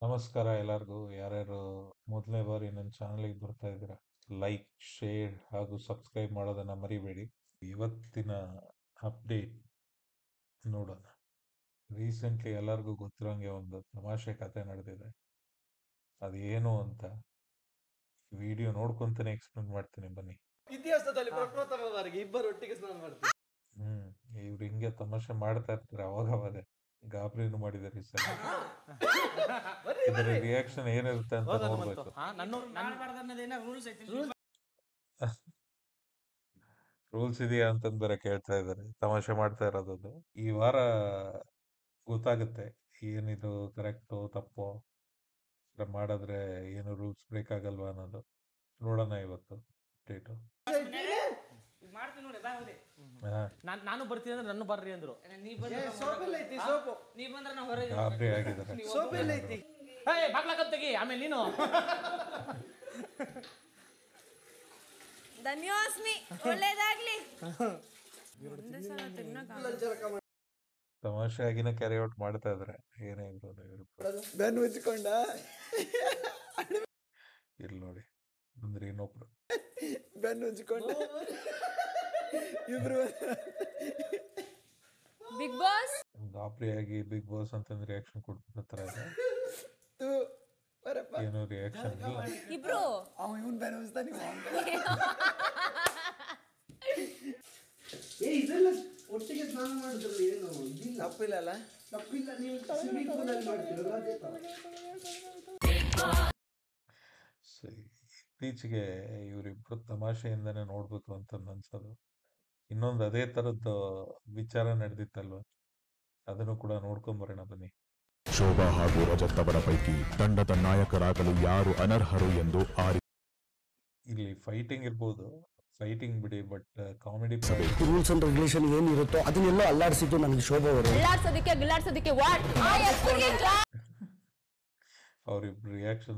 ನಮಸ್ಕಾರ ಎಲ್ಲರಿಗೂ. ಯಾರ್ಯಾರು ಮೊದಲನೇ ಬಾರಿ ನನ್ನ ಚಾನಲ್ಗೆ ಬರ್ತಾ ಇದ್ದೀರಾ, ಲೈಕ್, ಶೇರ್ ಹಾಗೂ ಸಬ್ಸ್ಕ್ರೈಬ್ ಮಾಡೋದನ್ನ ಮರಿಬೇಡಿ. ಇವತ್ತಿನ ಅಪ್ಡೇಟ್ ನೋಡೋಣ. ರೀಸೆಂಟ್ಲಿ ಎಲ್ಲರಿಗೂ ಗೊತ್ತಿರೋಂಗೆ ಒಂದು ತಮಾಷೆ ಕತೆ ನಡೆದಿದೆ. ಅದೇನು ಅಂತ ವಿಡಿಯೋ ನೋಡ್ಕೊಂತಾನೆ ಎಕ್ಸ್ಪ್ಲೇನ್ ಮಾಡ್ತೀನಿ, ಬನ್ನಿ. ಇತಿಹಾಸದಲ್ಲಿ ಪ್ರಪ್ರಥಮವಾಗಿ ಇಬ್ಬರು ಒಟ್ಟಿಗೆ ಸ್ನಾನ ಮಾಡ್ತಾರೆ. ಇವ್ರು ಹಿಂಗೆ ತಮಾಷೆ ಮಾಡ್ತಾ ಇರ್ತಾರೆ ಅವಾಗ ಗಾಬರಿನೂ ಮಾಡಿದಾರೆ ಈ ಸಲ. ಇದರ ರಿಯಾಕ್ಷನ್ ಏನಿರುತ್ತೆ ಅಂತ ನೋಡ್ಬೇಕು. ರೂಲ್ಸ್ ಇದೆಯಾ ಅಂತಂದ್ ಬೇರೆ ಕೇಳ್ತಾ ಇದ್ದಾರೆ. ತಮಾಷೆ ಮಾಡ್ತಾ ಇರೋದದು. ಈ ವಾರ ಗೊತ್ತಾಗುತ್ತೆ ಏನಿದು ಕರೆಕ್ಟೋ ತಪ್ಪೋ, ಮಾಡಿದ್ರೆ ಏನು ರೂಲ್ಸ್ ಬ್ರೇಕ್ ಆಗಲ್ವಾ ಅನ್ನೋದು. ನೋಡೋಣ ಇವತ್ತು ಅಪ್ಡೇಟು. ನಾನು ಬರ್ತೀನಿ ಅಂದ್ರೆ ನನ್ನ ಬರ್ರಿ ಅಂದ್ರು. ಗಾಬರಿ ಆಗಿದ್ದಾರೆ. ಬಾಗ್ಲಾಕಂತಗಿ ಆಮೇಲೆ ನೀನು ಧನ್ಯೋಸ್ಮಿ, ಒಳ್ಳೇದಾಗ್ಲಿ. ತಮಾಷೆಯಾಗಿನ ಕ್ಯಾರಿ ಔಟ್ ಮಾಡ್ತಾ ಇದಾರೆ. ಏನೇ ಬೆನ್ನು ಉಜ್ಕೊಂಡ ಇಲ್ಲಿ ನೋಡಿ ಅಂದ್ರೆ ಇನ್ನೊಬ್ರು ಬೆನ್ನು ಉಜ್ಕೊಂಡ ಇಬ್ರು ಬಿಗ್ ಬಾಸ್ ಗಾಬರಿಯಾಗಿ ಬಿಗ್ ಬಾಸ್ ಅಂತಂದ್ರೆ ರಿಯಾಕ್ಷನ್ ಕೊಡ್ತಾರೆ. ಏನು ರಿಯಾಕ್ಷನ್ ಇಲ್ಲ. ಇಬ್ರು ಇವನ್ ಬೆನ್ನು ಉಜ್ತಾನೆ. ಇದೆಲ್ಲ ಒಟ್ಟಿಗೆ ಸ್ನಾನ ಮಾಡಿದ್ರಲ್ಲಿ ಏನು ತಪ್ಪಿಲ್ಲ. ತಪ್ಪಿಲ್ಲ, ನೀವು ಸ್ವಿಮ್ಮಿಂಗ್ ಪೂಲ್ ಅಲ್ಲಿ ಮಾಡ್ತೀರಲ್ಲ. ಇತ್ತೀಚೆಗೆ ಇವರಿಬ್ರು ತಮಾಷೆಯಿಂದಾನೆ ನೋಡ್ಬೇಕು ಅಂತ ಅನ್ಸೋದು. ಇನ್ನೊಂದು ಅದೇ ತರದ್ದು ವಿಚಾರ ನಡೆದಿತ್ತಲ್ವ, ಅದನ್ನು ಕೂಡ ನೋಡ್ಕೊಂಬರೋಣ ಬನ್ನಿ. ಶೋಭಾ ಹಾಗೂ ರಜತ್ ಅವರ ಪೈಕಿ ತಂಡದ ನಾಯಕರಾಗಲು ಯಾರು ಅನರ್ಹರು ಎಂದು ಇಲ್ಲಿ ಫೈಟಿಂಗ್ ಇರ್ಬೋದು, ಫೈಟಿಂಗ್ ಬಿಡಿ, but comedy rules and regulation ಏನಿರುತ್ತೋ ಅದನ್ನೆಲ್ಲ ಅಲ್ಲಾಡಿಸಿದ್ದು ನನಗೆ ಶೋಭಾ ಅವರು. ಅವ್ರಿಬ್ರು ರಿಯಾಕ್ಷನ್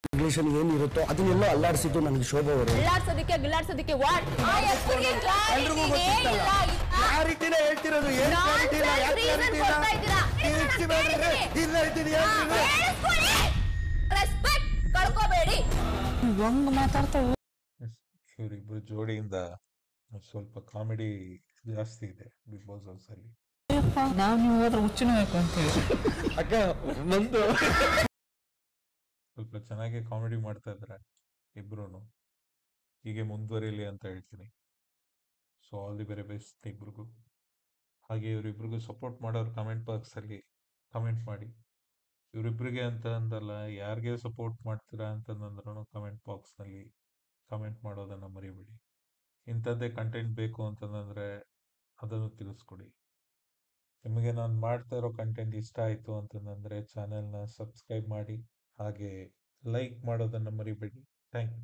ರೆಗ್ಯುಲೇಷನ್ ಏನಿರುತ್ತೋ ಅದನ್ನೆಲ್ಲ ಅಲ್ಲಾಡಿಸಿದ್ದು ನನಗೆ ಶೋಭಾ ಅವರು. ಇವರಿಬ್ರು ಜೋಡಿಯಿಂದ ಸ್ವಲ್ಪ ಕಾಮಿಡಿ ಜಾಸ್ತಿ ಇದೆ ಬಿಗ್ ಬಾಸ್ ಹೌಸ್ ಅಲ್ಲಿ. ನಾವು ನೀವು ಹೋದ್ರೆ ಹುಚ್ಚಿನ ಬೇಕು ಅಂತೇಳಿ ಸ್ವಲ್ಪ ಚೆನ್ನಾಗಿ ಕಾಮಿಡಿ ಮಾಡ್ತಾ ಇದ್ದಾರೆ ಇಬ್ರು. ಹೀಗೆ ಮುಂದುವರಿಲಿ ಅಂತ ಹೇಳ್ತೀನಿ. So all the very best ಇಬ್ರಿಗೂ. ಹಾಗೆ ಇವರಿಬ್ರಿಗೂ ಸಪೋರ್ಟ್ ಮಾಡೋರು ಕಮೆಂಟ್ ಬಾಕ್ಸ್ ಅಲ್ಲಿ ಕಮೆಂಟ್ ಮಾಡಿ. ಇವರಿಬ್ರಿಗೆ ಅಂತ ಅಂದಲ್ಲ, ಯಾರಿಗೆ ಸಪೋರ್ಟ್ ಮಾಡ್ತೀರಾ ಅಂತಂದ್ರೂ ಕಮೆಂಟ್ ಬಾಕ್ಸ್ ನಲ್ಲಿ ಕಮೆಂಟ್ ಮಾಡೋದನ್ನ ಮರಿಬೇಡಿ. ಇಂಥದ್ದೇ ಕಂಟೆಂಟ್ ಬೇಕು ಅಂತಂದ್ರೆ ಅದನ್ನು ತಿಳಿಸ್ಕೊಡಿ. ನಿಮಗೆ ನಾನು ಮಾಡ್ತಾ ಇರೋ ಕಂಟೆಂಟ್ ಇಷ್ಟ ಆಯಿತು ಅಂತಂದ್ರೆ ಚಾನೆಲ್ನ ಸಬ್ಸ್ಕ್ರೈಬ್ ಮಾಡಿ, ಹಾಗೆ ಲೈಕ್ ಮಾಡೋದನ್ನು ಮರಿಬೇಡಿ. Thank you.